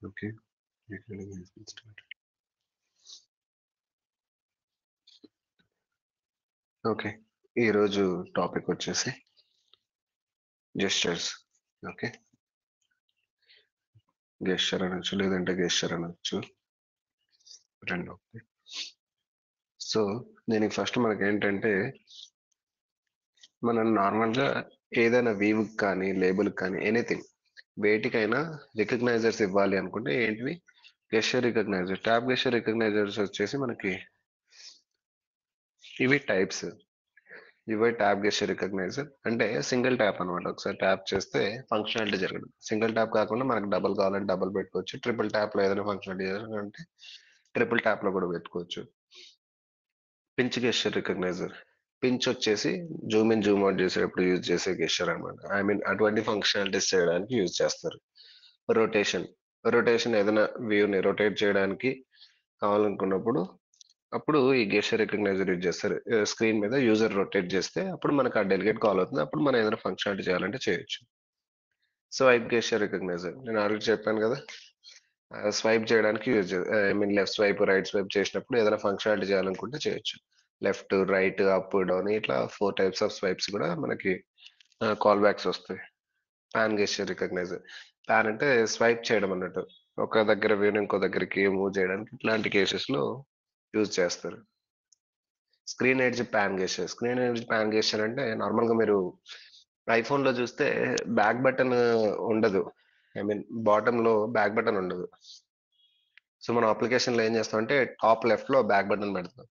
Okay. Recording has been started. Okay. ఈరోజు topic వచ్చేసి gestures. Okay. Gesture అనొచ్చు లేదంటే గెస్చర్ అనొచ్చు రెండు ఒకటి. సో దీనికి ఫస్ట్ మనకి ఏంటంటే మనం నార్మల్గా ఏదైనా వీవ్ కానీ లేబుల్ కానీ ఎనీథింగ్ వేటికైనా రికగ్నైజర్స్ ఇవ్వాలి అనుకుంటే ఏంటివి గెస్చర్ రికగ్నైజర్ ట్యాబ్ గెస్చర్ రికగ్నైజర్స్ వచ్చేసి మనకి ఇవి టైప్స్. ఇవే ట్యాబ్ గెస్చర్ రికగ్నైజర్ అంటే సింగిల్ ట్యాప్ అనమాట. ఒకసారి ట్యాప్ చేస్తే ఫంక్షనాలిటీ జరగదు. సింగిల్ ట్యాప్ కాకుండా మనకు డబుల్ కావాలంటే డబుల్ పెట్టుకోవచ్చు. ట్రిపుల్ ట్యాప్ లో ఏదైనా ఫంక్షనాలిటీ జరగాలంటే ట్రిపుల్ ట్యాప్ లో కూడా పెట్టుకోవచ్చు. పించ్ గెస్చర్ రికగ్నైజర్ పించ్ వచ్చేసి జూమ్ ఇన్ జూమ్ అవుట్ చేసేటప్పుడు యూజ్ చేసే గెస్చర్ అనమాట. ఐ మీన్ అటువంటి ఫంక్షనాలిటీస్ చేయడానికి యూజ్ చేస్తారు. రొటేషన్ రొటేషన్ ఏదైనా వ్యూ ని రొటేట్ చేయడానికి కావాలనుకున్నప్పుడు అప్పుడు ఈ గెస్చర్ రికగ్నైజర్ యూజ్ చేస్తారు. స్క్రీన్ మీద యూజర్ రొటేట్ చేస్తే అప్పుడు మనకు ఆ డెలిగేట్ కాల్ అవుతుంది. అప్పుడు మనం ఏదైనా ఫంక్షనాలిటీ చేయాలంటే చేయొచ్చు. స్వైప్ గెస్చర్ రికగ్నైజర్ నేను ఆల్రెడీ చెప్పాను కదా, స్వైప్ చేయడానికి use I mean left swipe right swipe చేసినప్పుడు ఏదైనా ఫంక్షనాలిటీ చేయాలనుకుంటే చేయొచ్చు. లెఫ్ట్ రైట్ అప్ డౌన్ ఇట్లా 4 టైప్స్ ఆఫ్ స్వైప్స్ కూడా మనకి కాల్ బ్యాక్స్ వస్తాయి. పాన్ గెస్చర్ రికగ్నైజర్ పాన్ అంటే స్వైప్ చేయడం అన్నట్టు, ఒక దగ్గర వేరే ఇంకో దగ్గరికి మూవ్ చేయడానికి ఇట్లాంటి కేసెస్ లో యూజ్ చేస్తారు. Screen edge pan gesture screen edge pan gesture అంటే నార్మల్ గా మీరు ఐఫోన్ లో చూస్తే బ్యాక్ బటన్ ఉండదు. ఐ మీన్ బాటమ్ లో బ్యాక్ బటన్ ఉండదు. సో మనం అప్లికేషన్ లో ఏం చేస్తాం అంటే టాప్ లెఫ్ట్ లో బ్యాక్ బటన్ పెడతాం.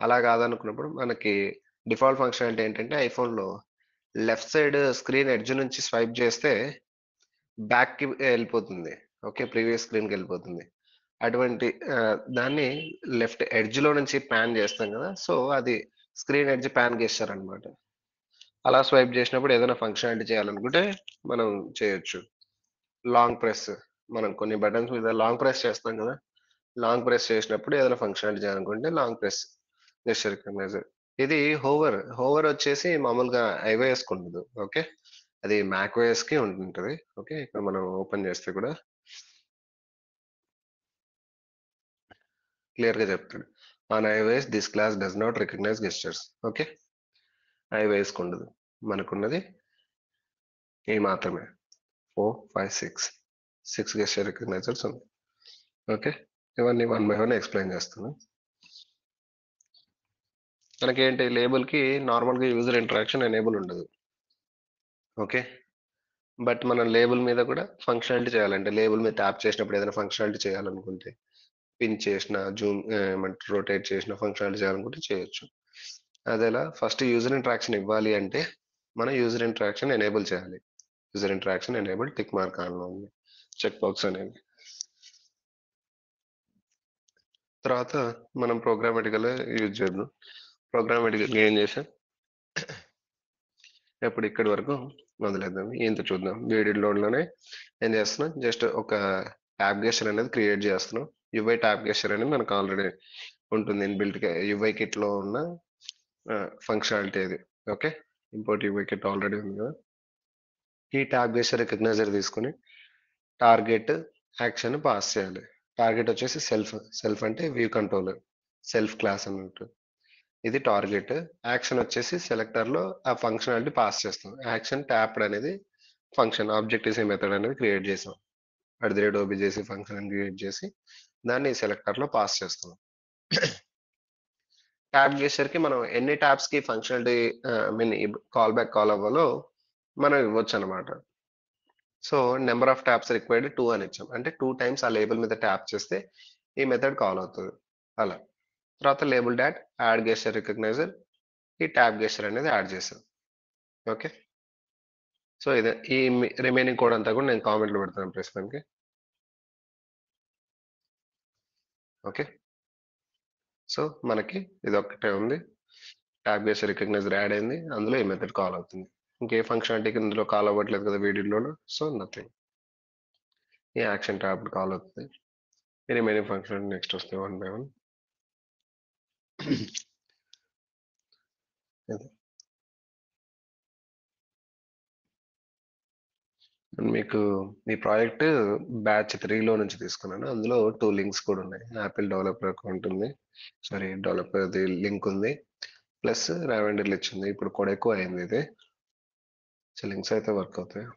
అలా కాదనుకున్నప్పుడు మనకి డిఫాల్ట్ ఫంక్షన్ అంటే ఏంటంటే ఐఫోన్ లో లెఫ్ట్ సైడ్ స్క్రీన్ ఎడ్జ్ నుంచి స్వైప్ చేస్తే బ్యాక్ కి వెళ్ళిపోతుంది. ఓకే, ప్రీవియస్ స్క్రీన్ కి వెళ్ళిపోతుంది. అటువంటి దాన్ని లెఫ్ట్ ఎడ్జ్ లో నుంచి ప్యాన్ చేస్తాం కదా, సో అది స్క్రీన్ ఎడ్జ్ ప్యాన్ గెస్చర్ అన్నమాట. అలా స్వైప్ చేసినప్పుడు ఏదైనా ఫంక్షనాలిటీ చేయాలనుకుంటే మనం చేయొచ్చు. లాంగ్ ప్రెస్ మనం కొన్ని బటన్స్ మీద లాంగ్ ప్రెస్ చేస్తాం కదా, లాంగ్ ప్రెస్ చేసినప్పుడు ఏదైనా ఫంక్షనాలిటీ చేయాలనుకుంటే లాంగ్ ప్రెస్ గెస్చర్ రికగ్నైజర్. ఇది హోవర్ హోవర్ వచ్చేసి మామూలుగా iOS కి ఉండదు. ఓకే, అది macOS కి ఉంటుంటది. ఓకే, ఇక్కడ మనం ఓపెన్ చేస్తే కూడా క్లియర్ గా చెప్తాడు. On iOS this class does not recognize gestures. Okay, iOS కి ఉండదు, మనకున్నది ఈ మాత్రమే. 4 5 6 గెస్చర్ రికగ్నైజర్స్ ఉంది. ఓకే, ఇవన్నీ వన్ బై వన్ ఎక్స్ప్లెయిన్ చేస్తాను. మనకేంటి లేబుల్ కి నార్మల్ గా యూజర్ ఇంటరాక్షన్ ఎనేబుల్ ఉండదు. ఓకే, బట్ మనం లేబుల్ మీద కూడా ఫంక్షనాలిటీ చేయాలంటే లేబుల్ మీద ట్యాప్ చేసినప్పుడు ఏదైనా ఫంక్షనాలిటీ చేయాలనుకుంటే పిన్ చేసిన జూమ్ ఏమంటారు రొటేట్ చేసిన ఫంక్షనాలిటీ చేయాలనుకుంటే చేయొచ్చు. అదేలా ఫస్ట్ యూజర్ ఇంటరాక్షన్ ఇవ్వాలి అంటే మనం యూజర్ ఇంటరాక్షన్ ఎనేబుల్ చేయాలి. User interaction enable tick mark on లో ఉంది, చెక్ బాక్స్ అనేది. తర్వాత మనం ప్రోగ్రామటికల్ యూజ్ చేద్దాం. ప్రోగ్రామటికల్ ఏం చేసాం ఇప్పుడు ఇక్కడి వరకు వదిలేద్దాం. ఇంత చూద్దాం. లోనే ఏం చేస్తున్నాం, జస్ట్ ఒక ట్యాబ్ గెస్చర్ అనేది క్రియేట్ చేస్తున్నాం. యువై ట్యాబ్ గెస్చర్ అనేది మనకు ఆల్రెడీ ఉంటుంది ఇన్బిల్ట్ గా యువై కిట్ లో ఉన్న ఫంక్షనాలిటీ ఇది. Okay, import UI kit already ఉంది కదా. ఈ ట్యాబ్ గెస్చర్ రికగ్నైజర్ తీసుకుని టార్గెట్ యాక్షన్ పాస్ చేయాలి. టార్గెట్ వచ్చేసి సెల్ఫ్. సెల్ఫ్ అంటే వ్యూ కంట్రోలర్, సెల్ఫ్ క్లాస్ అన్నట్టు. ఇది టార్గెట్. యాక్షన్ వచ్చేసి సెలెక్టర్ లో ఆ ఫంక్షనాలిటీ పాస్ చేస్తాం. యాక్షన్ ట్యాప్డ్ అనేది ఫంక్షన్ ఆబ్జెక్టివ్ మెథడ్ అనేది క్రియేట్ చేసాం. @ చేసి ఫంక్షన్ క్రియేట్ చేసి దాన్ని సెలెక్టర్ లో పాస్ చేస్తాం. ట్యాబ్ గెస్చర్ కి మనం ఎన్ని ట్యాబ్స్ కి functionality mean call back call అవ్వాలో మనం ఇవ్వచ్చు అనమాట. So number of taps required 2 అని ఇచ్చాం. అంటే 2 టైమ్స్ ఆ లేబుల్ మీద ట్యాప్ చేస్తే ఈ మెథడ్ కాల్ అవుతుంది. అలా తర్వాత label dot add gesture recogniser ఈ ట్యాబ్ గెస్చర్ అనేది యాడ్ చేసాం. ఓకే, సో ఇదే ఈ రిమైనింగ్ కోడ్ అంతా కూడా నేను కామెంట్లో పెడతాను ప్రస్తుతానికి. ఓకే, సో మనకి ఇది ఒక్కటే ఉంది. ట్యాబ్ గెస్చర్ రికగ్నైజర్ యాడ్ అయింది, అందులో ఈ మెథడ్ కాల్ అవుతుంది. ఇంకే ఫంక్షనాలిటీకి ఇందులో కాల్ అవ్వట్లేదు కదా వీడియోలో, సో నథింగ్. ఈ యాక్షన్ ట్యాబ్ కాల్ అవుతుంది. ఈ రిమైనింగ్ ఫంక్షన్ నెక్స్ట్ వస్తే వన్ బై వన్. మీకు ఈ ప్రాజెక్ట్ బ్యాచ్ 3లో నుంచి తీసుకున్నాను. అందులో 2 లింక్స్ కూడా ఉన్నాయి. యాపిల్ డెవలపర్ అకౌంట్ ఉంది. సారీ, డెవలపర్‌ది లింక్ ఉంది. ప్లస్ రావెండర్‌లో ఇచ్చింది. ఇప్పుడు కూడా ఎక్కువ అయింది ఇది. సో లింక్స్ అయితే వర్క్ అవుతాయి.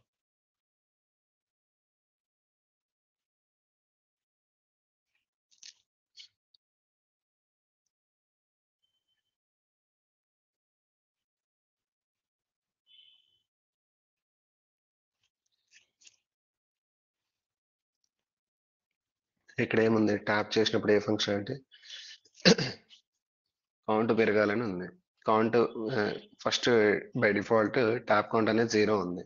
ఇక్కడ ఏముంది, ట్యాప్ చేసినప్పుడు ఏ ఫంక్షన్ అంటే కౌంట్ పెరగాలని ఉంది. Count first by default tap count అనేది 0 ఉంది.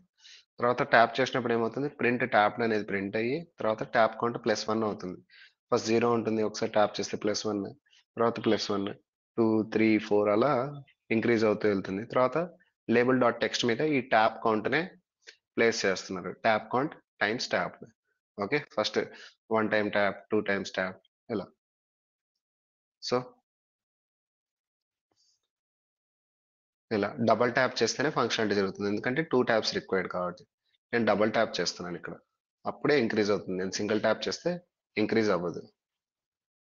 తర్వాత ట్యాప్ చేసినప్పుడు ఏమవుతుంది, ప్రింట్ ట్యాప్డ్ అనేది ప్రింట్ అయ్యి తర్వాత ట్యాప్ కౌంట్ +1 అవుతుంది. ఫస్ట్ 0 ఉంటుంది, ఒకసారి ట్యాప్ చేస్తే +1, తర్వాత +1, 2, 3, 4 అలా ఇంక్రీజ్ అవుతూ వెళ్తుంది. తర్వాత లేబుల్ డాట్ టెక్స్ట్ మీద ఈ ట్యాప్ కౌంట్నే ప్లేస్ చేస్తున్నారు. Tap count times tap. Okay, first 1 time tap, 2 times tap, ఇలా. సో ఇలా డబల్ ట్యాప్ చేస్తేనే ఫంక్షనాలిటీ జరుగుతుంది, ఎందుకంటే 2 ట్యాప్స్ రిక్వైర్డ్ కాబట్టి. నేను డబల్ ట్యాప్ చేస్తున్నాను ఇక్కడ, అప్పుడే ఇంక్రీజ్ అవుతుంది. నేను సింగిల్ ట్యాప్ చేస్తే ఇంక్రీజ్ అవ్వదు.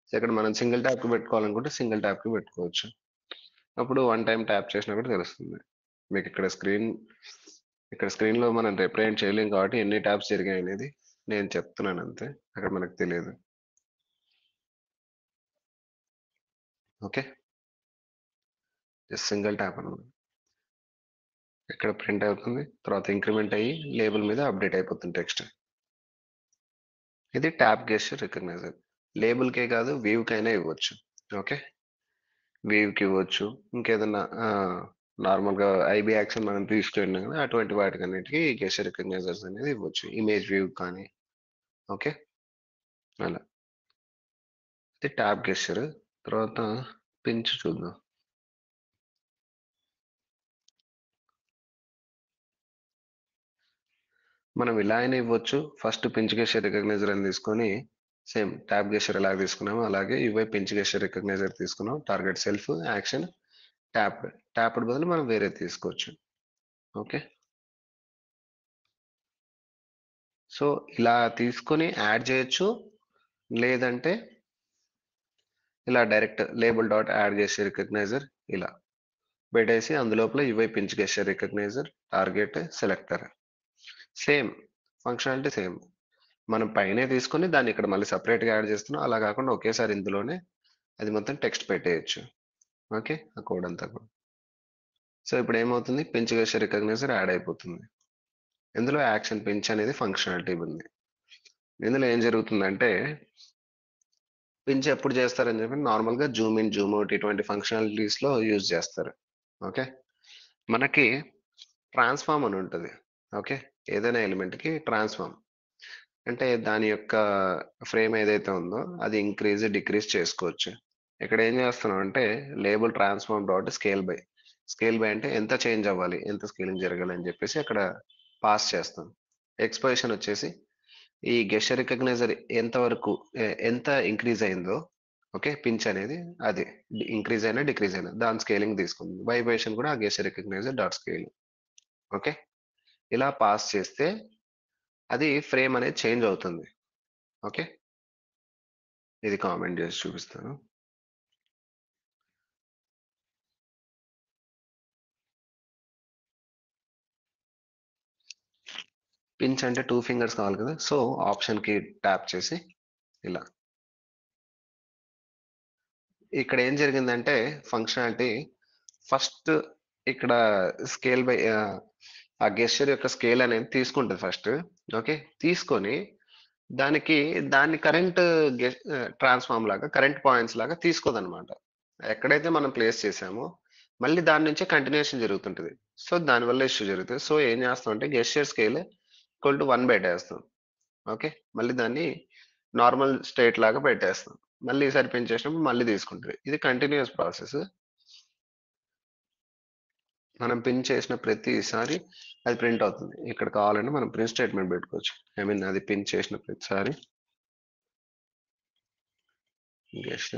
సో ఇక్కడ మనం సింగిల్ ట్యాప్ కి పెట్టుకోవాలనుకుంటే సింగిల్ ట్యాప్ కి పెట్టుకోవచ్చు. అప్పుడు 1 టైం ట్యాప్ చేసినా కూడా తెలుస్తుంది మీకు. ఇక్కడ స్క్రీన్ లో మనం రిప్రజెంట్ చేయలేం కాబట్టి ఎన్ని ట్యాప్స్ జరిగాయి అనేది నేను చెప్తున్నాను అంతే, అక్కడ మనకు తెలియదు. ఓకే, జస్ట్ సింగిల్ ట్యాప్ అన్నమాట. ఇక్కడ ప్రింట్ అవుతుంది, తర్వాత ఇంక్రిమెంట్ అయ్యి లేబుల్ మీద అప్డేట్ అయిపోతుంది టెక్స్ట్. ఇది ట్యాప్ గెస్చర్ రికగ్నైజర్. లేబుల్ కే కాదు, వ్యూ కైనా ఇవ్వచ్చు. ఓకే, వ్యూ కి ఇవ్వచ్చు, ఇంకేదన్నా నార్మల్ గా ఐబీ యాక్షన్ మనం తీసుకెళ్ళినా కదా, అటువంటి వాటికన్నిటికీ గెస్చర్ రికగ్నైజర్స్ అనేది ఇవ్వచ్చు, ఇమేజ్ వ్యూ కానీ. ఓకే, అలా. ఇది ట్యాప్ గెస్చర్. తర్వాత పించ్ చూద్దాం. మనం ఇలా అయినా ఇవ్వచ్చు. ఫస్ట్ పించ్ గెస్చర్ రికగ్నైజర్ అని తీసుకొని సేమ్ ట్యాప్ గెస్చర్ ఎలా తీసుకున్నామో అలాగే ఇవే పించ్ గెస్చర్ రికగ్నైజర్ తీసుకున్నాం. Target self, action, tap. Tap బదులు మనం వేరే తీసుకోవచ్చు. ఓకే, సో ఇలా తీసుకొని యాడ్ చేయొచ్చు, లేదంటే ఇలా direct label dot add gesture recogniser ఇలా పెట్టేసి అందులోపల ఇవే pinch gesture recogniser, target, selector. Same functionality same. మనం పైనే తీసుకొని దాన్ని ఇక్కడ మళ్ళీ సపరేట్గా యాడ్ చేస్తున్నాం. అలా కాకుండా ఒకేసారి ఇందులోనే అది మొత్తం టెక్స్ట్ పెట్టేయచ్చు. ఓకే, ఆ కోడ్ అంతా కూడా. సో ఇప్పుడు ఏమవుతుంది, పించ్ గెస్చర్ రికగ్నైజర్ యాడ్ అయిపోతుంది. ఇందులో యాక్షన్ పించ్ అనేది ఫంక్షనాలిటీ ఉంది. ఇందులో ఏం జరుగుతుందంటే పించ్ ఎప్పుడు చేస్తారని చెప్పి నార్మల్గా జూమ్ ఇన్, జూమ్ అవుట్ ఇటువంటి ఫంక్షనాలిటీస్ లో యూజ్ చేస్తారు. ఓకే, మనకి ట్రాన్స్ఫార్మ్ అని ఉంటుంది. ఓకే, ఏదైనా ఎలిమెంట్ కి ట్రాన్స్ఫార్మ్ అంటే దాని యొక్క ఫ్రేమ్ ఏదైతే ఉందో అది ఇంక్రీజ్ డిక్రీజ్ చేసుకోవచ్చు. ఇక్కడ ఏం చేస్తున్నాం అంటే label transform dot scale by. Scale by అంటే ఎంత చేంజ్ అవ్వాలి, ఎంత స్కేలింగ్ జరగాలి అని చెప్పేసి అక్కడ పాస్ చేస్తాం. ఎక్స్పోజిషన్ వచ్చేసి ఈ గెస్చర్ రికగ్నైజర్ ఎంత వరకు ఎంత ఇంక్రీజ్ అయిందో, ఓకే, పించ్ అనేది అది ఇంక్రీజ్ అయినా డిక్రీజ్ అయినా దాని స్కేలింగ్ తీసుకుంది. వైబ్రేషన్ కూడా ఆ gesture recogniser dot scale. Okay, ఇలా పాస్ చేస్తే అది ఫ్రేమ్ అనేది చేంజ్ అవుతుంది. ఓకే, ఇది కామెంట్ చేసి చూపిస్తాను. పించ్ అంటే 2 ఫింగర్స్ కావాలి కదా, సో ఆప్షన్ కి ట్యాప్ చేసి ఇలా. ఇక్కడ ఏం జరిగిందంటే ఫంక్షనాలిటీ ఫస్ట్ ఇక్కడ స్కేల్ బై ఆ గెస్చర్ యొక్క స్కేల్ అనేది తీసుకుంటుంది ఫస్ట్. ఓకే, తీసుకొని దానికి దాన్ని కరెంట్ ట్రాన్స్ఫార్మ్ లాగా కరెంట్ పాయింట్స్ లాగా తీసుకోదన్నమాట. ఎక్కడైతే మనం ప్లేస్ చేసామో మళ్ళీ దాని నుంచే కంటిన్యూషన్ జరుగుతుంటది. సో దానివల్ల ఇష్యూ జరుగుతుంది. సో ఏం చేస్తాం అంటే గెస్చర్ స్కేల్ ఈక్వల్ టు 1 పెట్టేస్తాం. ఓకే, మళ్ళీ దాన్ని నార్మల్ స్టేట్ లాగా పెట్టేస్తాం. మళ్ళీ ఈసారి పెంచేసినప్పుడు మళ్ళీ తీసుకుంటుంది. ఇది కంటిన్యూస్ ప్రాసెస్. మనం పిన్ చేసిన ప్రతిసారి అది ప్రింట్ అవుతుంది. ఇక్కడ కావాలంటే మనం ప్రింట్ స్టేట్మెంట్ పెట్టుకోవచ్చు. ఐ మీన్ అది పిన్ చేసిన ప్రతిసారి గెస్ట్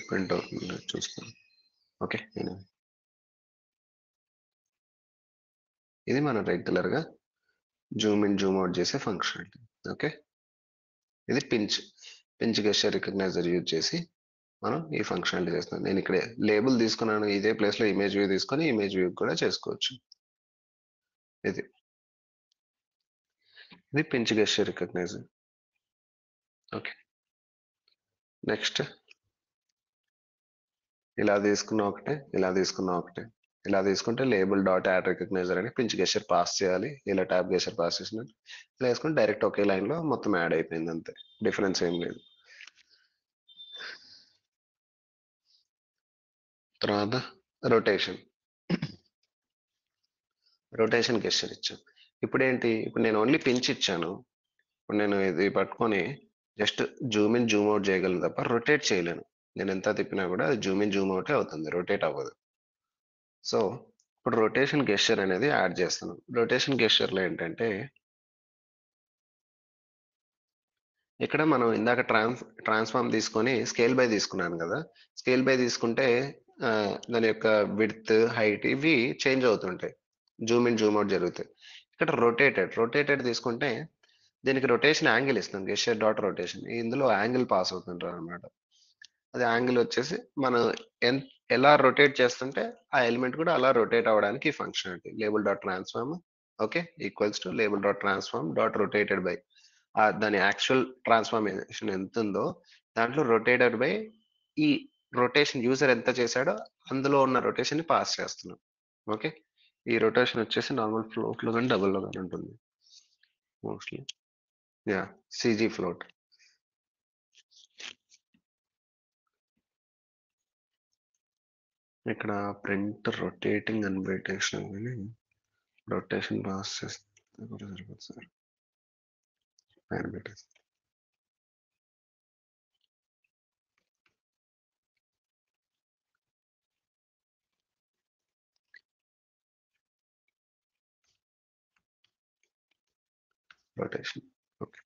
ప్రింట్ అవుతుంది చూస్తాను. ఓకే, నేను ఇది మనం రెగ్యులర్ గా జూమ్ ఇన్ జూమ్ అవుట్ చేసే ఫంక్షనాలిటీ. ఓకే, ఇది పించ్ గెస్చర్ రికగ్నైజర్ యూజ్ చేసి మనం ఈ ఫంక్షనాలిటీ చేస్తున్నాం. నేను ఇక్కడ లేబుల్ తీసుకున్నాను, ఇదే ప్లేస్ లో ఇమేజ్ వ్యూ తీసుకొని ఇమేజ్ వ్యూ కూడా చేసుకోవచ్చు. ఇది pinch gesture recognizer. Okay, next ఇలా తీసుకున్న ఒకటే, ఇలా తీసుకున్న ఒకటే. ఇలా తీసుకుంటే లేబుల్ డాట్ యాడ్ రికగ్నైజర్ అని పించ్ గెస్చర్ పాస్ చేయాలి. ఇలా ట్యాబ్ గెస్చర్ పాస్ చేసినట్టు ఇలా వేసుకుంటే డైరెక్ట్ ఒకే లైన్ లో మొత్తం యాడ్ అయిపోయింది, అంతే, డిఫరెన్స్ ఏం లేదు. తర్వాత రొటేషన్. రొటేషన్ గెస్చర్ ఇచ్చాను. ఇప్పుడు ఏంటి, ఇప్పుడు నేను ఓన్లీ పించ్ ఇచ్చాను. ఇప్పుడు నేను ఇది పట్టుకొని just Zoom in Zoom out చేయగలను తప్ప రొటేట్ చేయలేను. నేను ఎంత తిప్పినా కూడా అది జూమ్ ఇన్ జూమ్ అవుటే అవుతుంది, రొటేట్ అవ్వదు. సో ఇప్పుడు రొటేషన్ గెస్చర్ అనేది యాడ్ చేస్తాను. రొటేషన్ గెస్చర్ లో ఏంటంటే ఇక్కడ మనం ఇందాక ట్రాన్స్ఫార్మ్ తీసుకొని స్కేల్ బై తీసుకున్నాను కదా. స్కేల్ బై తీసుకుంటే దాని యొక్క విడ్త్ హైట్ ఇవి చేంజ్ అవుతుంటాయి, జూమ్ ఇన్ జూమ్ అవుట్ జరుగుతాయి. ఇక్కడ రొటేటెడ్ తీసుకుంటే దీనికి రొటేషన్ యాంగిల్ ఇస్తాం, గెస్చర్ డాట్ రొటేషన్. ఇందులో యాంగిల్ పాస్ అవుతుంటారు అనమాట. అది యాంగిల్ వచ్చేసి మనం ఎలా రొటేట్ చేస్తుంటే ఆ ఎలిమెంట్ కూడా అలా రొటేట్ అవ్వడానికి functionality label dot transform. Okay, equals to label dot transform dot rotated by దాని యాక్చువల్ ట్రాన్స్ఫార్మేషన్ ఎంత ఉందో దాంట్లో రొటేటెడ్ బై ఈ రొటేషన్ యూజర్ ఎంత చేశాడో అందులో ఉన్న రొటేషన్ ని పాస్ చేస్తున్నాం. ఓకే, ఈ రొటేషన్ వచ్చేసి నార్మల్ ఫ్లోట్ లో కానీ డబుల్ లో కానీ ఉంటుంది మోస్ట్లీ. Yeah, సిజీ float. ఇక్కడ ప్రింట్ రొటేటింగ్ అని పెట్టేసినాం కానీ రొటేషన్ పాస్ చేస్తే కూడా సరిపోతుంది సార్, పైన పెట్టేసి. Rotation okay.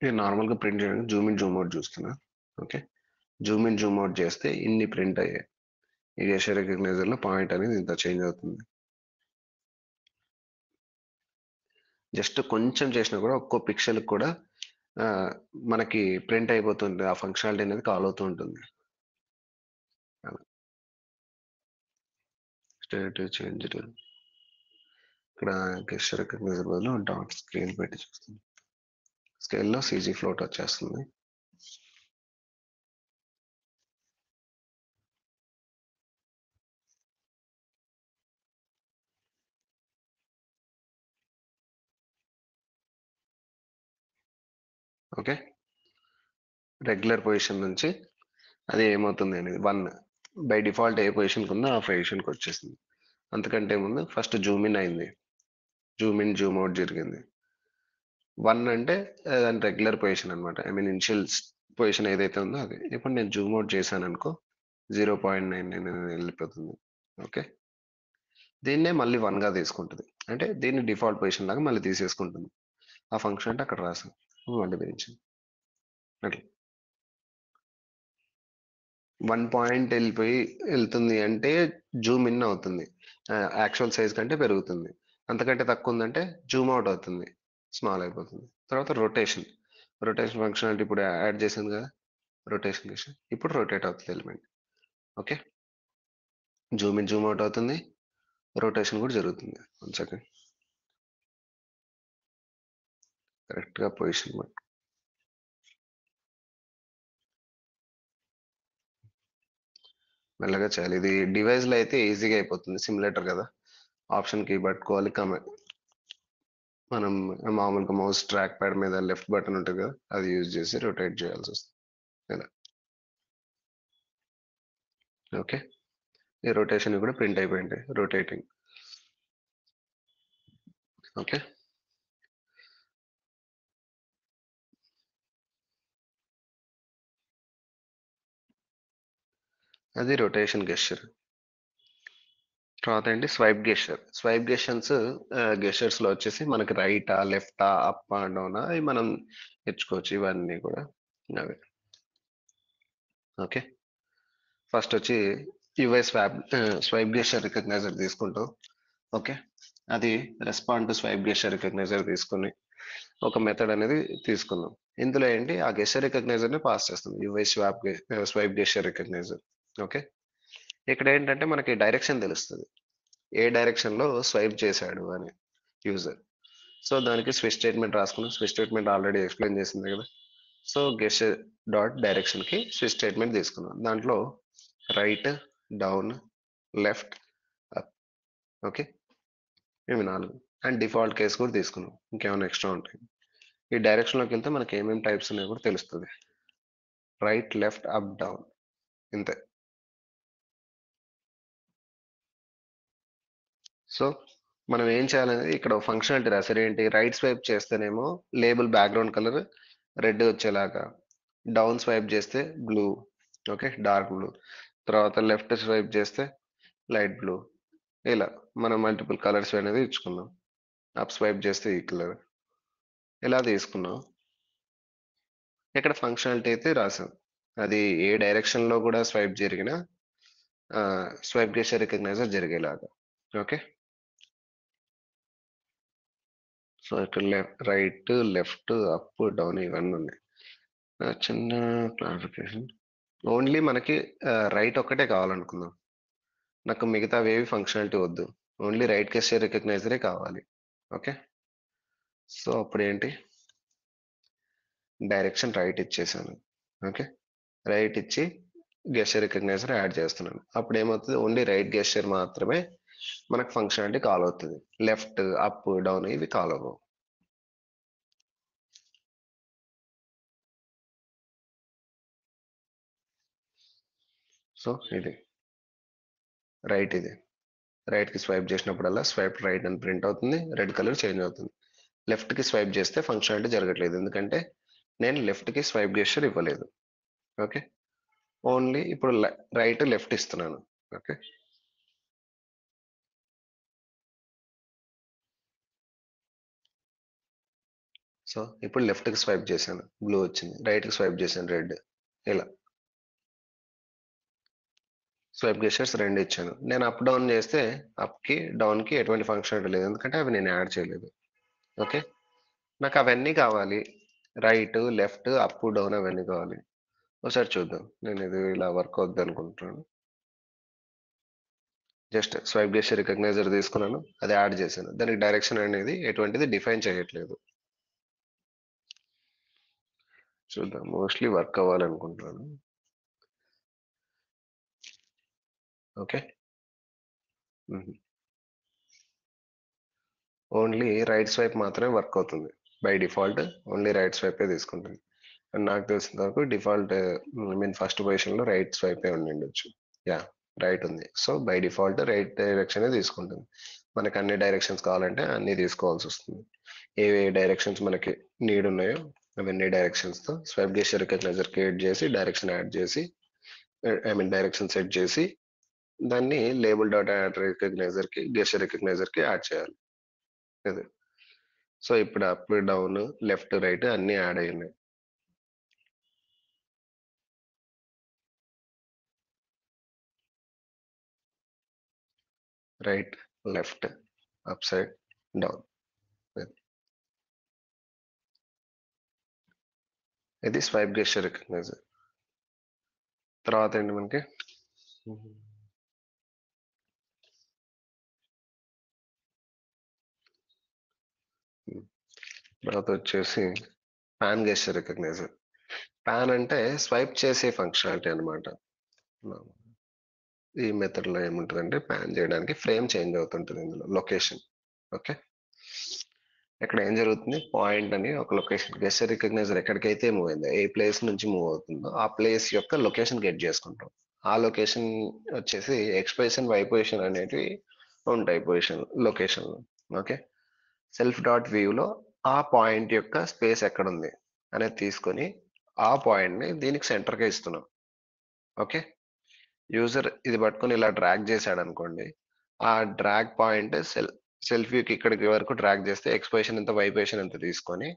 నేను నార్మల్గా ప్రింట్ చేయడానికి జూమ్ ఇన్ జూమ్ అవుట్ చూస్తున్నా. Okay, Zoom in Zoom out చేస్తే ఇన్ని ప్రింట్ అయ్యాయి. ఈ గెస్చర్ రికగ్నైజర్ లో పాయింట్ అనేది ఇంత చేంజ్ అవుతుంది. జస్ట్ కొంచెం చేసినా కూడా ఒక్కో పిక్సెల్ కూడా మనకి ప్రింట్ అయిపోతుంది, ఆ ఫంక్షనాలిటీ అనేది కాల్ అవుతూ ఉంటుంది. స్టేట్ చేంజ్ ఇక్కడ గెస్చర్ రికగ్నైజర్ బదులు డాట్ స్కేల్ పెట్టి చూస్తుంది. స్కేల్లో సీజీ ఫ్లోట్ వచ్చేస్తుంది. ఓకే, రెగ్యులర్ పొజిషన్ నుంచి అది ఏమవుతుంది అనేది 1 బై డిఫాల్ట్ ఏ పొజిషన్కి ఉందో ఆ పొజిషన్కి వచ్చేసింది. అంతకంటే ముందు ఫస్ట్ జూమ్ ఇన్ అయింది, జూమ్ ఇన్ జూమ్ అవుట్ జరిగింది. 1 అంటే దాని రెగ్యులర్ పొజిషన్ అనమాట, ఐ మీన్ ఇనిషియల్ పొజిషన్ ఏదైతే ఉందో అది. ఇప్పుడు నేను జూమ్ అవుట్ చేశాను అనుకో 0.99 వెళ్ళిపోతుంది. ఓకే, దీన్నే మళ్ళీ 1 గా తీసుకుంటుంది, అంటే దీన్ని డిఫాల్ట్ పొజిషన్ లాగా మళ్ళీ తీసేసుకుంటుంది. ఆ ఫంక్షన్ అంటే అక్కడ రాసాం, మళ్ళీ పెంచింది అట్లా. 1 పాయింట్ వెళ్ళిపోయి వెళ్తుంది అంటే జూమ్ ఇన్ అవుతుంది, యాక్చువల్ సైజ్ కంటే పెరుగుతుంది. అంతకంటే తక్కువ ఉందంటే జూమ్ అవుట్ అవుతుంది, స్మాల్ అయిపోతుంది. తర్వాత రొటేషన్ ఫంక్షనాలిటీ ఇప్పుడు యాడ్ చేసింది కదా, రొటేషన్ చేసి ఇప్పుడు రొటేట్ అవుతుంది element. Okay, Zoom in Zoom out అవుతుంది, రొటేషన్ కూడా జరుగుతుంది. 1 సెకండ్, కరెక్ట్ గా పొజిషన్ మెల్లగా చేయాలి. ఇది డివైస్ లో అయితే ఈజీగా అయిపోతుంది, సిమ్యులేటర్ కదా, ఆప్షన్ కీ పట్టుకోవాలి. మనం మామూలుగా మౌస్ ట్రాక్ ప్యాడ్ మీద లెఫ్ట్ బటన్ ఉంటుంది కదా, అది యూజ్ చేసి రొటేట్ చేయాల్సి వస్తుంది ఇలా. ఓకే, ఈ రొటేషన్ కూడా ప్రింట్ అయిపోయింది, రొటేటింగ్. ఓకే, అది రొటేషన్ గెస్చర్. తర్వాత ఏంటి స్వైప్ గెస్చర్. స్వైప్ గెస్చర్స్ లో వచ్చేసి మనకి రైటా, లెఫ్టా, అప్ డౌనా అవి మనం ఎంచుకోవచ్చు ఇవన్నీ కూడా. అవి ఓకే. ఫస్ట్ వచ్చి యుఐ స్వైప్ గెస్చర్ రికగ్నైజర్ తీసుకుంటాం. ఓకే. అది respond to swipe gesture recognizer తీసుకుని ఒక మెథడ్ అనేది తీసుకుందాం. ఇందులో ఏంటి ఆ గెస్చర్ రికగ్నైజర్ ని పాస్ చేస్తాం UI swipe gesture recognizer. Okay. ఇక్కడ ఏంటంటే మనకి డైరెక్షన్ తెలుస్తుంది, ఏ డైరెక్షన్ లో స్వైప్ చేశాడు అని యూజర్. సో దానికి స్విచ్ స్టేట్మెంట్ రాసుకున్నాం. స్విచ్ స్టేట్మెంట్ ఆల్రెడీ ఎక్స్ప్లెయిన్ చేసింది కదా. సో గెస్చర్ డాట్ డైరెక్షన్ కి స్విచ్ స్టేట్మెంట్ తీసుకున్నాం. దాంట్లో right, down, left, up. Okay. ఇవి 4 అండ్ డిఫాల్ట్ కేస్ కూడా తీసుకున్నాం. ఇంకేమైనా ఎక్స్ట్రా ఉంటాయి. ఈ డైరెక్షన్ లోకి వెళ్తే మనకి ఏమేమి టైప్స్ ఉన్నాయో కూడా తెలుస్తుంది. రైట్, లెఫ్ట్, అప్, డౌన్, ఇంతే. సో మనం ఏం చేయాలనేది ఇక్కడ ఫంక్షనాలిటీ రాశారు. ఏంటి, రైట్ స్వైప్ చేస్తేనేమో లేబుల్ బ్యాక్గ్రౌండ్ కలర్ రెడ్ వచ్చేలాగా, డౌన్ స్వైప్ చేస్తే బ్లూ, ఓకే, డార్క్ బ్లూ. తర్వాత లెఫ్ట్ స్వైప్ చేస్తే లైట్ బ్లూ. ఇలా మనం మల్టిపుల్ కలర్స్ అనేది ఇచ్చుకున్నాం. అప్ స్వైప్ చేస్తే ఈ కలర్, ఇలా తీసుకున్నాం. ఇక్కడ ఫంక్షనాలిటీ అయితే రాసాం. అది ఏ డైరెక్షన్ లో కూడా స్వైప్ జరిగినా స్వైప్ గెస్చర్ రికగ్నైజర్ జరిగేలాగా. ఓకే. సో ఇక్కడ రైట్, లెఫ్ట్, అప్, డౌన్ ఇవన్నీ ఉన్నాయి. చిన్న క్లారిఫికేషన్, ఓన్లీ మనకి రైట్ ఒక్కటే కావాలనుకుందాం. నాకు మిగతా ఏవి ఫంక్షనాలిటీ వద్దు, ఓన్లీ రైట్ గెస్చర్ రికగ్నైజరే కావాలి. ఓకే. సో అప్పుడు ఏంటి, డైరెక్షన్ రైట్ ఇచ్చేసాను. ఓకే. రైట్ ఇచ్చి గెస్చర్ రికగ్నైజర్ యాడ్ చేస్తున్నాను. అప్పుడు ఏమవుతుంది, ఓన్లీ రైట్ గెస్చర్ మాత్రమే మనకు ఫంక్షనాలిటీ కాల్ అవుతుంది. లెఫ్ట్, అప్, డౌన్ ఇవి కాల్ అవ్వవు. సో ఇది రైట్, ఇది రైట్ కి స్వైప్ చేసినప్పుడల్లా స్వైప్ రైట్ అని ప్రింట్ అవుతుంది, రెడ్ కలర్ చేంజ్ అవుతుంది. లెఫ్ట్ కి స్వైప్ చేస్తే ఫంక్షనాలిటీ జరగట్లేదు, ఎందుకంటే నేను లెఫ్ట్ కి స్వైప్ గెస్చర్ ఇవ్వలేదు. ఓకే. ఓన్లీ ఇప్పుడు రైట్, లెఫ్ట్ ఇస్తున్నాను. ఓకే. సో ఇప్పుడు లెఫ్ట్ కి స్వైప్ చేశాను, బ్లూ వచ్చింది. రైట్ కి స్వైప్ చేశాను, రెడ్. ఇలా స్వైప్ గెస్చర్స్ రెండు ఇచ్చాను. నేను అప్ డౌన్ చేస్తే అప్ కి డౌన్ కి ఎటువంటి ఫంక్షనాలిటీ లేదు, ఎందుకంటే అవి నేను యాడ్ చేయలేదు. ఓకే. నాకు అవన్నీ కావాలి, రైట్, లెఫ్ట్, అప్, డౌన్ అవన్నీ కావాలి. ఒకసారి చూద్దాం. నేను ఇది ఇలా వర్క్ అవుద్ది అనుకుంటున్నాను. జస్ట్ స్వైప్ గెస్చర్ రికగ్నైజర్ తీసుకున్నాను, అది యాడ్ చేశాను. దానికి డైరెక్షన్ అనేది ఎటువంటిది డిఫైన్ చేయట్లేదు. చూద్దాం, మోస్ట్లీ వర్క్ అవ్వాలనుకుంటున్నాను. ఓకే. ఓన్లీ రైట్ స్వైప్ మాత్రమే వర్క్ అవుతుంది. బై డిఫాల్ట్ ఓన్లీ రైట్ స్వైపే తీసుకుంటుంది. అండ్ నాకు తెలిసిన వరకు డిఫాల్ట్ మీన్ ఫస్ట్ పొజిషన్ లో రైట్ స్వైపే ఉండిండొచ్చు. యా, రైట్ ఉంది. So by default right direction తీసుకుంటుంది. మనకి అన్ని డైరెక్షన్స్ కావాలంటే అన్ని తీసుకోవాల్సి వస్తుంది. ఏ డైరెక్షన్స్ మనకి నీడ్ ఉన్నాయో అవన్నీ డైరెక్షన్స్ తో స్వైప్ గెస్చర్ రికగ్నైజర్ క్రియేట్ చేసి డైరెక్షన్ యాడ్ చేసి, ఐ మీన్ డైరెక్షన్ సెట్ చేసి, దాన్ని లేబుల్ డాట్ యాడ్ రికగ్నైజర్ కి గెస్చర్ రికగ్నైజర్ కి యాడ్ చేయాలి. అది. సో ఇప్పుడు అప్, డౌన్, లెఫ్ట్, రైట్ అన్ని యాడ్ అయ్యాయి. Right, left, up side, down. ఇది స్వైప్ గెస్చర్ రికగ్నైజర్. తర్వాత ఏంటి మనకి, తర్వాత వచ్చేసి పాన్ గెస్చర్ రికగ్నైజర్. పాన్ అంటే స్వైప్ చేసే ఫంక్షనాలిటీ అనమాట. ఈ మెథడ్ లో ఏముంటుందంటే ప్యాన్ చేయడానికి ఫ్రేమ్ చేంజ్ అవుతుంటుంది ఇందులో లొకేషన్. ఓకే. ఇక్కడ ఏం జరుగుతుంది, పాయింట్ అని ఒక లొకేషన్ గెస్చర్ రికగ్నైజర్ ఎక్కడికైతే మూవ్ అయిందో, ఏ ప్లేస్ నుంచి మూవ్ అవుతుందో ఆ ప్లేస్ యొక్క లొకేషన్ గెట్ చేసుకుంటాం. ఆ లొకేషన్ వచ్చేసి ఎక్స్ పొజిషన్, వై పొజిషన్ అనేటివి ఉంటాయి position location. Okay. Self dot వ్యూలో ఆ పాయింట్ యొక్క స్పేస్ ఎక్కడ ఉంది అనేది తీసుకొని ఆ పాయింట్ ని దీనికి సెంటర్ గా ఇస్తున్నాం. ఓకే. యూజర్ ఇది పట్టుకొని ఇలా డ్రాగ్ చేశాడు అనుకోండి, ఆ డ్రాగ్ పాయింట్ సెల్ఫ్ వ్యూకి ఇక్కడికి వరకు డ్రాగ్ చేస్తే ఎక్స్పోజిషన్ ఎంత, వైబ్రేషన్ ఎంత తీసుకొని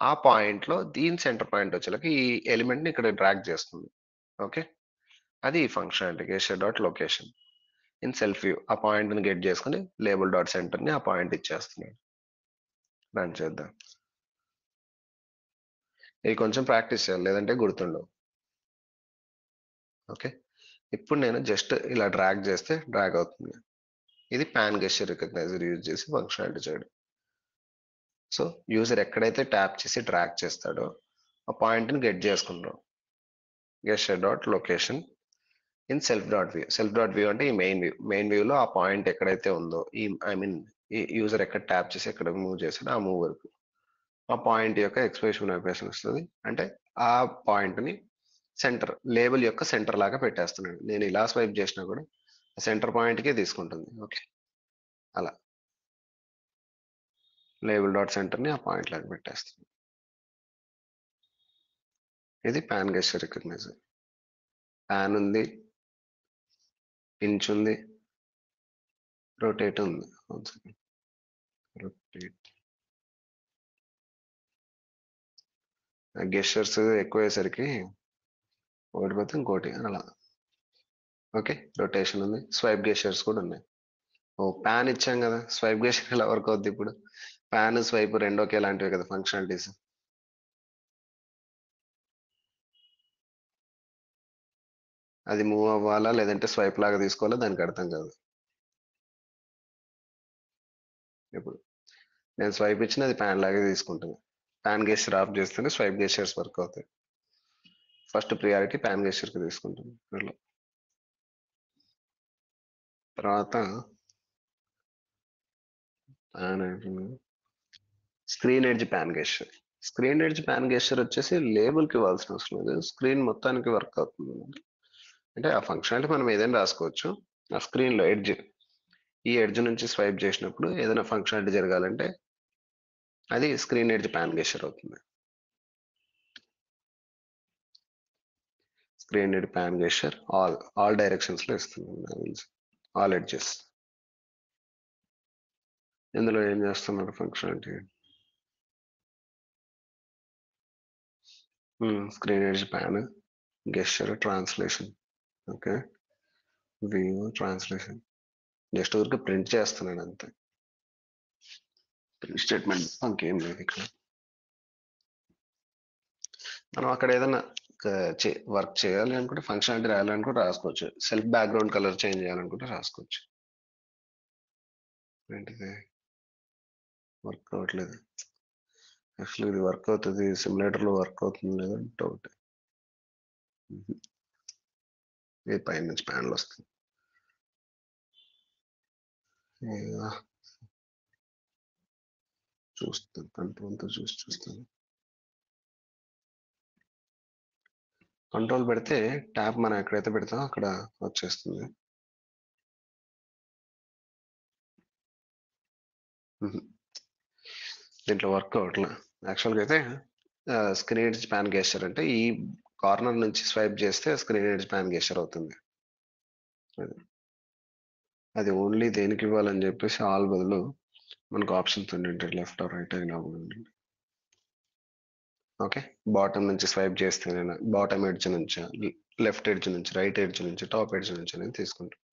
ఆ పాయింట్ లో దీని సెంటర్ పాయింట్ వచ్చేలాగా ఈ ఎలిమెంట్ ని ఇక్కడ డ్రాగ్ చేస్తుంది. ఓకే, అది ఈ functionality gesture dot location in self view. ఆ పాయింట్ ని గెట్ చేసుకుని లేబుల్ డాట్ సెంటర్ ని ఆ పాయింట్ ఇచ్చేస్తున్నాడు. రన్ చేద్దాం. ఇది కొంచెం ప్రాక్టీస్ చేయాలి, లేదంటే గుర్తుండవు. ఓకే, ఇప్పుడు నేను జస్ట్ ఇలా డ్రాగ్ చేస్తే డ్రాగ్ అవుతుంది. ఇది పాన్ గెస్చర్ రికగ్నైజర్ యూజ్ చేసి ఫంక్షనాలిటీ చేయడం. సో యూజర్ ఎక్కడైతే ట్యాప్ చేసి డ్రాగ్ చేస్తాడో ఆ పాయింట్ ని గెట్ చేసుకుంటాం. Gesture dot location in self dot view. Self dot view అంటే ఈ మెయిన్ వ్యూలో ఆ పాయింట్ ఎక్కడైతే ఉందో, ఈ ఐ మీన్ ఈ యూజర్ ఎక్కడ ట్యాప్ చేసి ఎక్కడ మూవ్ చేసాడో ఆ మూవ్ వరకు ఆ పాయింట్ యొక్క ఎక్స్ప్రెషన్ వైబ్రేషన్ వస్తుంది. అంటే ఆ పాయింట్ ని సెంటర్ లేబుల్ యొక్క సెంటర్ లాగా పెట్టేస్తున్నాడు. నేను ఇలా స్వైప్ చేసినా కూడా సెంటర్ పాయింట్ కే తీసుకుంటుంది. ఓకే, అలా లేబుల్ డాట్ సెంటర్ ని ఆ పాయింట్ లాగా పెట్టేస్తుంది. ఇది పాన్ గెస్చర్ రికగ్నైజర్. పాన్ ఉంది, పించ్ ఉంది, రొటేట్ ఉంది. రొటేట్ గెస్చర్స్ ఎక్కువయ్యేసరికి ఒకటి పోతే ఇంకోటి అలా. ఓకే, రొటేషన్ ఉంది, స్వైప్ గెస్చర్స్ కూడా ఉన్నాయి. ఓ ప్యాన్ ఇచ్చాం కదా, స్వైప్ గెస్చర్ ఎలా వర్క్ అవుద్ది ఇప్పుడు? ప్యాన్ స్వైప్ రెండు ఒకేలాంటివి కదా ఫంక్షనాలిటీస్. అది మూవ్ అవ్వాలా లేదంటే స్వైప్ లాగా తీసుకోవాలా దానికి అర్థం కాదు. ఇప్పుడు నేను స్వైప్ ఇచ్చిన అది ప్యాన్ లాగే తీసుకుంటుంది. ప్యాన్ గెస్చర్ ఆఫ్ చేస్తేనే స్వైప్ గెస్చర్స్ వర్క్ అవుతాయి. ఫస్ట్ ప్రియారిటీ ప్యాన్ గెస్చర్ కి తీసుకుంటుంది. అట్లా తర్వాత screen edge pan gesture. Screen edge pan gesture వచ్చేసి లేబుల్ కి ఇవ్వాల్సిన అవసరం లేదు, స్క్రీన్ మొత్తానికి వర్క్ అవుతుంది. అంటే ఆ ఫంక్షనాలిటీ మనం ఏదైనా రాసుకోవచ్చు. ఆ స్క్రీన్ లో ఎడ్జ్, ఈ ఎడ్జ్ నుంచి స్వైప్ చేసినప్పుడు ఏదైనా ఫంక్షనాలిటీ జరగాలంటే అది స్క్రీన్ ఎడ్జ్ ప్యాన్ గెస్చర్ అవుతుంది. Screen edge pan gesture all directions లో ఇస్తుంది, ఆల్ ఎడ్జెస్. ఇందులో ఏం చేస్తున్నారు functionality? Screen edge pan gesture translation. Okay, view translation just ఊరికి ప్రింట్ చేస్తున్నాను అంతే. ప్రింట్ స్టేట్మెంట్ ఇంకేం లేదు ఇక్కడ. మనం అక్కడ ఏదైనా వర్క్ చేయాలి అనుకుంటే ఫంక్షనాలిటీ రాయాలనుకుంటే రాసుకోవచ్చు. సెల్ఫ్ బ్యాక్గ్రౌండ్ కలర్ చేంజ్ చేయాలనుకుంటే రాసుకోవచ్చు. ఏంటిది వర్క్ అవ్వట్లేదు? యాక్చువల్లీ ఇది వర్క్ అవుతుంది, సిమ్యులేటర్ లో వర్క్ అవుతుంది లేదా డౌట్. ఇది పైన నుంచి ప్యానల్ వస్తుంది. చూస్తాను, కంట్రోల్తో చూస్తాను. కంట్రోల్ పెడితే ట్యాప్ మనం ఎక్కడైతే పెడతామో అక్కడ వచ్చేస్తుంది. దీంట్లో వర్క్ అవ్వట్లే. యాక్చువల్గా అయితే స్క్రీన్ ఎడ్జ్ ప్యాన్ గెస్చర్ అంటే ఈ కార్నర్ నుంచి స్వైప్ చేస్తే స్క్రీన్ ఎడ్జ్ ప్యాన్ గెస్చర్ అవుతుంది. అది ఓన్లీ దేనికి ఇవ్వాలని చెప్పేసి ఆల్ బదులు మనకు ఆప్షన్స్ ఉండింటే లెఫ్ట్ ఆర్ రైట్ అయినా ఉండండి. ఓకే, బాటమ్ నుంచి స్వైప్ చేస్తే నేను బాటమ్ ఎడ్జ్ నుంచి, లెఫ్ట్ ఎడ్జ్ నుంచి, రైట్ ఎడ్జ్ నుంచి, టాప్ ఎడ్జ్ నుంచి నేను తీసుకుంటాను.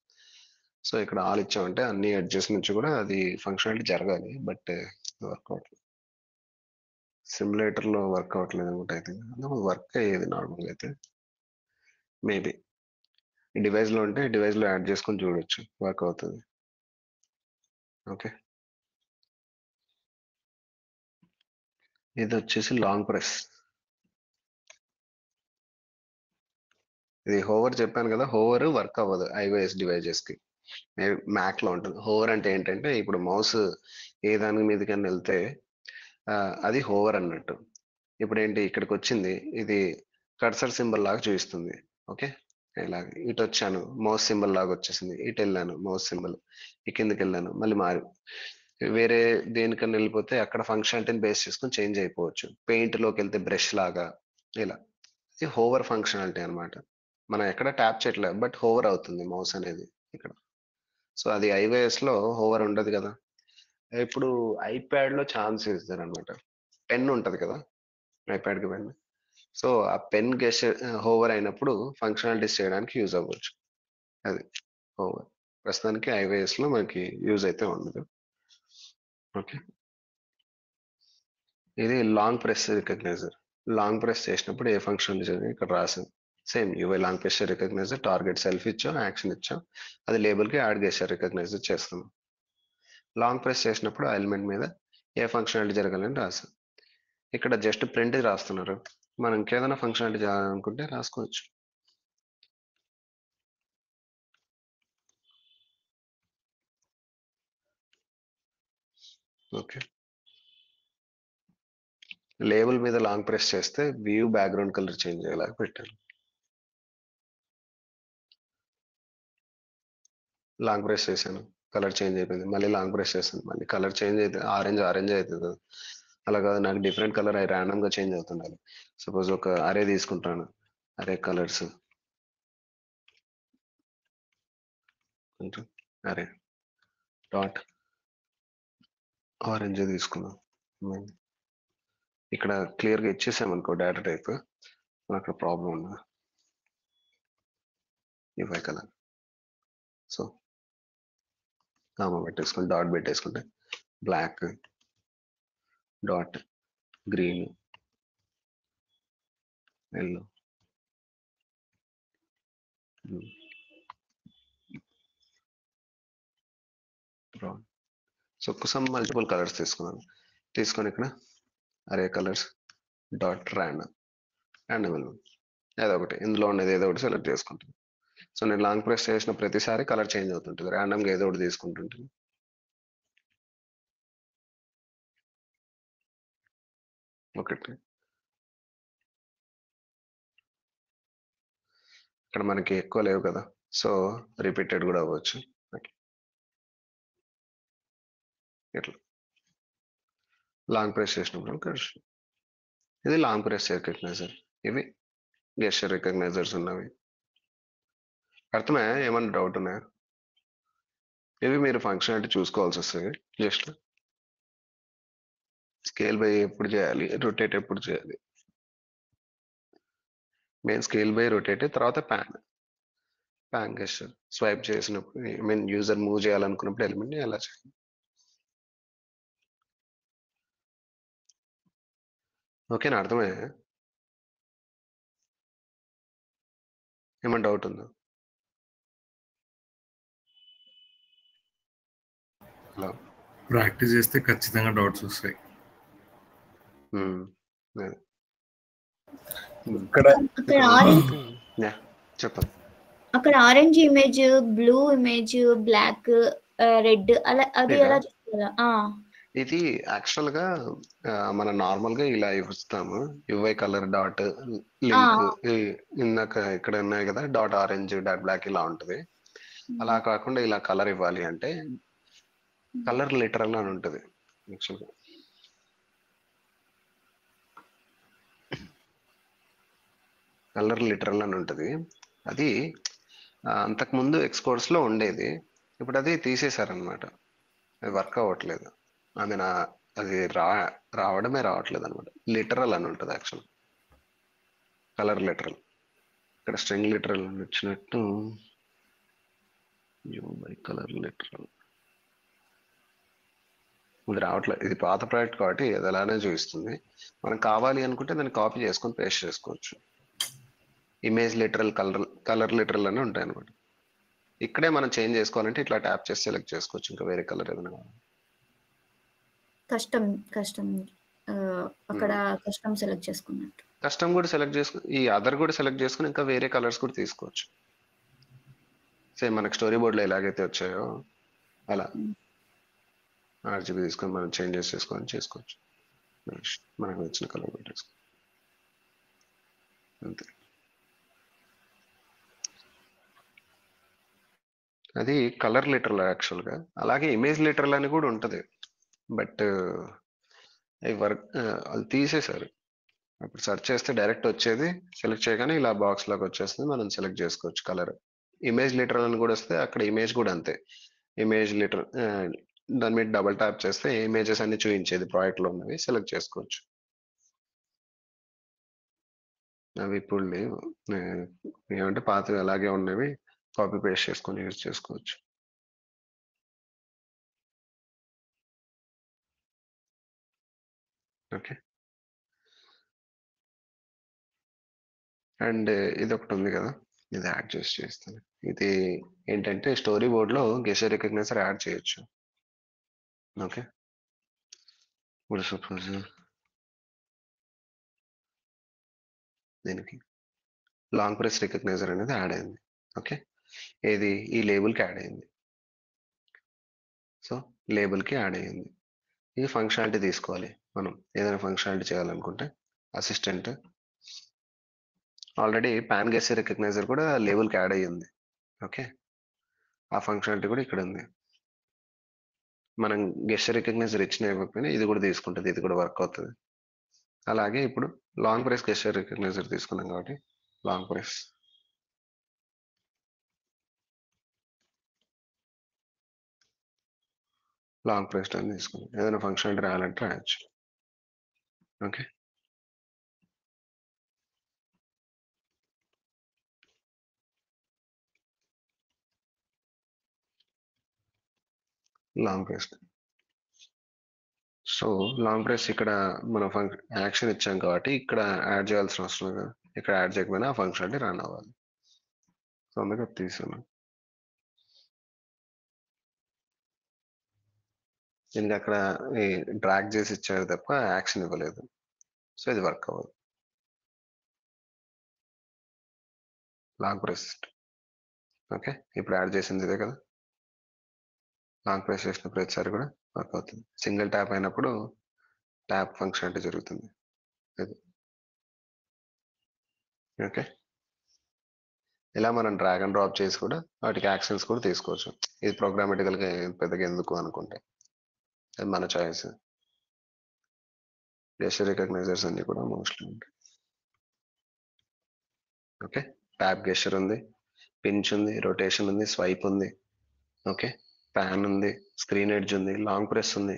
సో ఇక్కడ ఆల్ ఇచ్చామంటే అన్ని ఎడ్జెస్ నుంచి కూడా అది ఫంక్షనాలిటీ జరగాలి, బట్ వర్క్ అవట్లేదు. సిమ్యులేటర్ లో వర్క్ అవ్వట్లేదు అనుకుంటే అయితే వర్క్ అయ్యేది నార్మల్గా అయితే. మేబీ డివైస్ లో ఉంటే డివైస్ లో యాడ్ చేసుకొని చూడొచ్చు, వర్క్ అవుతుంది. ఓకే, ఇది వచ్చేసి లాంగ్ ప్రెస్. ఇది హోవర్ చెప్పాను కదా, హోవర్ వర్క్ అవ్వదు ఐఓఎస్ డివైజెస్ కి. మ్యాక్ లో ఉంటుంది. హోవర్ అంటే ఏంటంటే ఇప్పుడు మౌస్ ఏ దాని మీదకన్నా వెళ్తే అది హోవర్ అన్నట్టు. ఇప్పుడు ఏంటి ఇక్కడికి వచ్చింది, ఇది కర్సర్ సింబల్ లాగా చూపిస్తుంది. ఓకే, ఇలాగ ఇటు వచ్చాను మౌస్ సింబల్ లాగా వచ్చేసింది, ఇటు వెళ్ళాను మౌస్ సింబల్, ఈ కిందకి వెళ్ళాను మళ్ళీ మారి వేరే దేనికన్నా వెళ్ళిపోతే అక్కడ ఫంక్షనాలిటీని బేస్ చేసుకొని చేంజ్ అయిపోవచ్చు. పెయింట్ లోకి వెళ్తే బ్రష్ లాగా ఇలా. ఇది హోవర్ ఫంక్షనాలిటీ అనమాట. మనం ఎక్కడ ట్యాప్ చేయట్లేదు బట్ హోవర్ అవుతుంది మౌస్ అనేది ఇక్కడ. సో అది iOS లో హోవర్ ఉండదు కదా. ఇప్పుడు ఐప్యాడ్ లో ఛాన్స్ ఇస్తారనమాట. పెన్ ఉంటది కదా ఐప్యాడ్ కి పెన్. సో ఆ పెన్ గెస్చర్ హోవర్ అయినప్పుడు ఫంక్షనాలిటీస్ చేయడానికి యూజ్ అవ్వచ్చు. అది హోవర్. ప్రస్తుతానికి iOS లో మనకి యూజ్ అయితే ఉండదు. ఓకే, ఇది long press recogniser. Long press చేసినప్పుడు ఏ ఫంక్షన్ ఇక్కడ రాసాం. Same UI long press recogniser, target self ఇచ్చాం, యాక్షన్ ఇచ్చాం, అది లేబుల్ కి యాడ్ చేసాం, రికగ్నైజర్ చేస్తాం. లాంగ్ ప్రెస్ చేసినప్పుడు ఆ ఎలిమెంట్ మీద ఏ ఫంక్షనాలిటీ జరగాలని రాసాం. ఇక్కడ జస్ట్ ప్రింట్ రాస్తున్నారు. మనం ఇంకేదైనా ఫంక్షనాలిటీ చేయాలనుకుంటే రాసుకోవచ్చు. ఓకే, లేబుల్ మీద లాంగ్ ప్రెస్ చేస్తే వ్యూ బ్యాక్గ్రౌండ్ కలర్ చేంజ్ అయ్యేలాగా పెట్టాను. లాంగ్ ప్రెస్ చేశాను, కలర్ చేంజ్ అయిపోయింది. మళ్ళీ లాంగ్ ప్రెస్ చేశాను, మళ్ళీ కలర్ చేంజ్ అయితే ఆరెంజ్ అవుతుంది. అలా కాదు, నాకు డిఫరెంట్ కలర్ ర్యాండమ్ గా చేంజ్ అవుతుండాలి. సపోజ్ ఒక అరే తీసుకుంటాను, అరే కలర్స్ అరే డాట్ ఆరెంజ్ తీసుకున్నాం. ఇక్కడ క్లియర్ గా ఇచ్చేసామనుకో డేటా టైప్, అక్కడ ప్రాబ్లం ఉండదు. ఇవై కలర్. సో కామా పెట్టేసుకుంటే, డాట్ పెట్టేసుకుంటే black dot green yellow brown. So some multiple colours తీసుకున్నాను. తీసుకొని ఇక్కడ అరే కలర్స్ డాట్ ర్యాండమ్ ఎలిమెంట్ ఏదో ఒకటి, ఇందులో ఉన్నది ఏదో ఒకటి సెలెక్ట్ చేసుకుంటాను. సో నేను లాంగ్ ప్రెస్ చేసిన ప్రతిసారి కలర్ చేంజ్ అవుతుంటుంది, ర్యాండమ్గా ఏదో ఒకటి తీసుకుంటుంటుంది. ఒకటి ఇక్కడ మనకి ఎక్కువ లేవు కదా, సో రిపీటెడ్ కూడా అవ్వచ్చు. ఇట్లా లాంగ్ ప్రెస్ చేసినప్పుడు ఇది లాంగ్ ప్రెస్ రికగ్నైజర్. ఇవి గెస్చర్ రికగ్నైజర్స్ ఉన్నవి. అర్థమే, ఏమన్నా డౌట్ ఉన్నాయా? ఇవి మీరు ఫంక్షనాలిటీ చూసుకోవాల్సి వస్తుంది. జస్ట్ స్కేల్ బై ఎప్పుడు చేయాలి, రొటేట్ ఎప్పుడు చేయాలి. మెయిన్ స్కేల్ బై రొటేట్, తర్వాత ప్యాన్ గెస్చర్ స్వైప్ చేసినప్పుడు యూజర్ మూవ్ చేయాలనుకున్నప్పుడు ఎలిమెంట్ ని ఎలా చేయాలి. ఓకేనా, అర్థమే? ఏమన్నా డౌట్ ఉందా? హలో, ప్రాక్టీస్ చేస్తే ఖచ్చితంగా డౌట్స్ వస్తాయి. ఇక్కడ చెప్పండి. అక్కడ orange image, blue image, black, red అలా అది ఎలా చూస్తారా? ఇది యాక్చువల్ గా మనం నార్మల్ గా ఇలా ఇస్తాము, యువై కలర్ డాట్ లింక్. ఇందాక ఇక్కడ ఉన్నాయి కదా డాట్ ఆరెంజ్ డాట్ బ్లాక్ ఇలా ఉంటది. అలా కాకుండా ఇలా కలర్ ఇవ్వాలి అంటే కలర్ లిటరల్ అని ఉంటది. యాక్చువల్ గా కలర్ లిటరల్ అని ఉంటది. అది అంతకుముందు ఎక్స్కోర్స్ లో ఉండేది, ఇప్పుడు అది తీసేశారనమాట. అది వర్క్ అవ్వట్లేదు. అది రావడమే రావట్లేదు అనమాట. లిటరల్ అని ఉంటుంది యాక్చువల్, కలర్ లిటరల్. ఇక్కడ స్ట్రింగ్ లిటరల్ అని వచ్చినట్టు కలర్ లిటరల్ ఇది రావట్లేదు. ఇది పాత ప్రాజెక్ట్ కాబట్టి అది అలానే చూపిస్తుంది. మనం కావాలి అనుకుంటే దాన్ని కాపీ చేసుకొని పేస్ట్ చేసుకోవచ్చు. ఇమేజ్ లిటరల్, కలర్ లిటరల్ అని ఉంటాయి అనమాట. ఇక్కడే మనం చేంజ్ చేసుకోవాలంటే ఇట్లా ట్యాప్ చేసి సెలెక్ట్ చేసుకోవచ్చు. ఇంకా వేరే కలర్ ఏదైనా కస్టమ్ అక్కడ కస్టమ్ సెలెక్ట్ చేసుకున్నట్టు, కస్టమ్ కూడా సెలెక్ట్ చేసుకుని ఈ అదర్ కూడా సెలెక్ట్ చేసుకుని ఇంకా వేరే కలర్స్ కూడా తీసుకోవచ్చు. సేమ్ మనకి స్టోరీ బోర్డ్ లో ఎలాగైతే వచ్చాయో అలా ఆర్జీబీ తీసుకొని మనం చేంజెస్ చేసుకోవచ్చు. మనకు నచ్చిన కలర్ పెట్టేసుకో అంతే. అది కలర్ లిటరల్ యాక్చువల్ గా. అలాగే ఇమేజ్ లిటరల్ అని కూడా ఉంటది, బట్ అవి వర్క్ అది తీసేశారు. అప్పుడు సెర్చ్ చేస్తే డైరెక్ట్ వచ్చేది, సెలెక్ట్ చేయగానే ఇలా బాక్స్ లాగా వచ్చేస్తుంది, మనం సెలెక్ట్ చేసుకోవచ్చు కలర్. ఇమేజ్ లిటరల్ అని కూడా వస్తే అక్కడ ఇమేజ్ కూడా అంతే, ఇమేజ్ లిటర్ దాని మీద డబుల్ ట్యాప్ చేస్తే ఇమేజెస్ అన్ని చూపించేది ప్రాజెక్ట్ లో ఉన్నవి సెలెక్ట్ చేసుకోవచ్చు. అవి ఇప్పుడు లేవు, ఏమంటే పాతవి అలాగే ఉన్నవి కాపీ పేస్ట్ చేసుకొని యూజ్ చేసుకోవచ్చు. ఓకే, అండ్ ఇది ఒకటి ఉంది కదా, ఇది యాడ్ చేస్తాను. ఇది ఏంటంటే స్టోరీ బోర్డ్ లో గెస్చర్ రికగ్నైజర్ యాడ్ చేయొచ్చు. ఓకే, ఇప్పుడు సపోజ్ దీనికి లాంగ్ ప్రెస్ రికగ్నైజర్ అనేది యాడ్ అయింది. ఓకే, ఏది ఈ లేబుల్కి యాడ్ అయింది. సో లేబుల్కి యాడ్ అయ్యింది. ఇది ఫంక్షనాలిటీ తీసుకోవాలి. మనం ఏదైనా ఫంక్షనాలిటీ చేయాలనుకుంటే assistant already pan gesture recogniser కూడా లేబుల్కి యాడ్ అయ్యింది. ఓకే, ఆ ఫంక్షనాలిటీ కూడా ఇక్కడ ఉంది. మనం గెస్చర్ రికగ్నైజర్ ఇచ్చిన ఇవ్వకపోయినా ఇది కూడా తీసుకుంటుంది, ఇది కూడా వర్క్ అవుతుంది. అలాగే ఇప్పుడు లాంగ్ ప్రెస్ గెస్చర్ రికగ్నైజర్ తీసుకున్నాం కాబట్టి లాంగ్ ప్రెస్ అని తీసుకున్నాం. ఏదైనా ఫంక్షన్ రాయాలంటే రాయొచ్చు. Okay, long press. So long press ఇక్కడ మనం యాక్షన్ ఇచ్చాం కాబట్టి ఇక్కడ యాడ్ చేయాల్సిన అవసరం లేదు. ఇక్కడ యాడ్ చేయకపోయినా ఆ ఫంక్షన్ రన్ అవ్వాలి. సో అందుకే తీసుకున్నాం. దీనికి అక్కడ డ్రాగ్ చేసి ఇచ్చారు తప్ప యాక్షన్ ఇవ్వలేదు. సో ఇది వర్క్ అవ్వదు. Long press. ఓకే, ఇప్పుడు యాడ్ చేసింది ఇదే కదా, లాంగ్ ప్రెస్ చేసిన ప్రతిసారి కూడా వర్క్ అవుతుంది. సింగిల్ ట్యాప్ అయినప్పుడు ట్యాప్ ఫంక్షన్ అంటే జరుగుతుంది. ఇది ఓకే, ఇలా మనం డ్రాగ్ అండ్ డ్రాప్ చేసి కూడా వాటికి యాక్షన్స్ కూడా తీసుకోవచ్చు. ఇది ప్రోగ్రామటికల్గా పెద్దగా ఎందుకు అనుకుంటే అది మన చాయిస్. గెస్చర్ రికగ్నైజర్స్ అన్ని కూడా మోస్ట్లీ ఉంటాయి. ఓకే, ట్యాప్ గెస్చర్ ఉంది, పించ్ ఉంది, రొటేషన్ ఉంది, స్వైప్ ఉంది. ఓకే, ప్యాన్ ఉంది, స్క్రీన్ ఎడ్జ్ ఉంది, లాంగ్ ప్రెస్ ఉంది.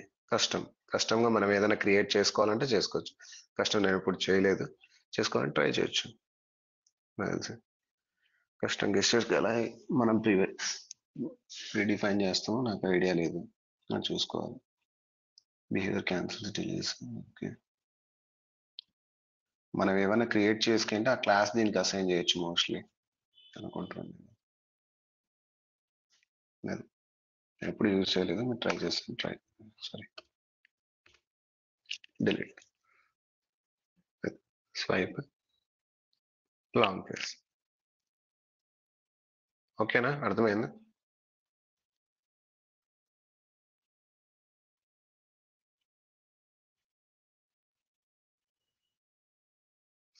కస్టమ్గా మనం ఏదైనా క్రియేట్ చేసుకోవాలంటే చేసుకోవచ్చు. కస్టమ్ నేను ఇప్పుడు చేయలేదు, చేసుకోవాలని ట్రై చేయొచ్చు. కస్టమ్ గెస్చర్స్ ఎలా మనం ప్రీడిఫైన్ చేస్తామో నాకు ఐడియా లేదు, నాకు చూసుకోవాలి. Behaviour cancel deletes. ఓకే, మనం ఏమైనా క్రియేట్ చేసుకుంటే ఆ క్లాస్ దీనికి అసైన్ చేయొచ్చు మోస్ట్లీ అనుకుంటున్నాను. నేను ఎప్పుడు యూజ్ చేయలేదు, మీరు ట్రై చేస్తాను. Sorry, delete, swipe, long press. ఓకేనా, అర్థమైందా?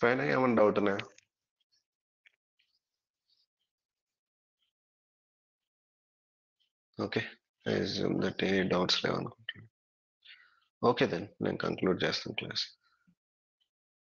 ఫైన్, ఏమన్నా డౌట్ ఉన్నాయా? ఓకే, దట్ ఏ డౌట్స్ లేవనుకుంటున్నాను. ఓకే దెన్ నేను కంక్లూడ్ చేస్తాను క్లాస్.